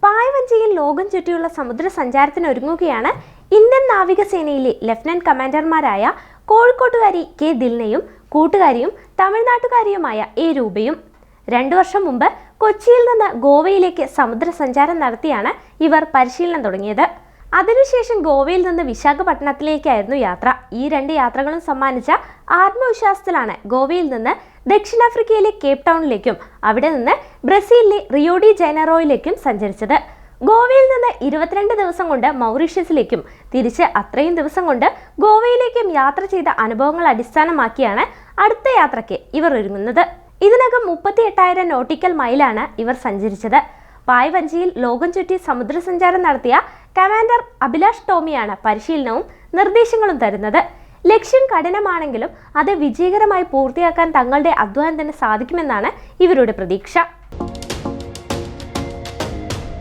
പായ്വഞ്ചിയിൽ ലോകം ചുറ്റിയുള്ള സമുദ്ര സഞ്ചാരത്തിനൊരുങ്ങുകയാണ് Indian നാവികസേനയിലെ lieutenant കമാൻഡർമാരായ കോഴിക്കോട്ടുകാരി K ദിൽനയും കൂട്ടുകാരിയും തമിഴ്നാട്ടുകാരിയുമായ A രൂപയും. 2 വർഷം മുമ്പ് കൊച്ചിയിൽ നിന്ന് ഗോവയിലേക്ക് സമുദ്ര സഞ്ചാരം നടത്തിയാണ് ഇവർ പരിശീലനം തുടങ്ങിയത്. അതിനുശേഷം ഗോവയിൽ നിന്ന് വിശാഖപട്ടണത്തിലേക്കായിരുന്നു യാത്ര. ഈ 2 യാത്രകളും സമ്മാനിച്ച ആത്മവിശ്വാസത്തിലാണ് ഗോവയിൽ നിന്ന് ദക്ഷിണാഫ്രിക്കയിലെ കേപ്പ് ടൗണിലേക്കും അവിടെ നിന്ന് ബ്രസീലിലെ റിയോ ഡി ജനീറോയിലേക്കും സഞ്ചരിച്ചത്. ഗോവയിൽ നിന്ന് 22 ദിവസം കൊണ്ട് മൗറീഷ്യസിലേക്കും തിരിച്ച് അത്രയും ദിവസം കൊണ്ട് ഗോവയിലേക്കും യാത്ര ചെയ്ത അനുഭവങ്ങൾ അടിസ്ഥാനമാക്കിയാണ് അടുത്ത യാത്രയ്ക്ക് ഇവർ ഒരുങ്ങുന്നത്. ഇതിനകം 38,000 നോട്ടിക്കൽ മൈലാണ് ഇവർ സഞ്ചരിച്ചത്. പായ്വഞ്ചിയിൽ ലോകം ചുറ്റി സമുദ്ര സഞ്ചാരം നടത്തിയ കമാൻഡർ അഭിലാഷ് ടോമിയാണ് പരിശീലനവും നിർദ്ദേശങ്ങളും തരുന്നത്. ലക്ഷ്യം കഠിനമാണെങ്കിലും അത് വിജയകരമായി പൂർത്തിയാക്കാൻ തങ്ങളുടെ അധ്വാനത്തിന് സാധിക്കുമെന്നാണ് ഇവരുടെ പ്രതീക്ഷ.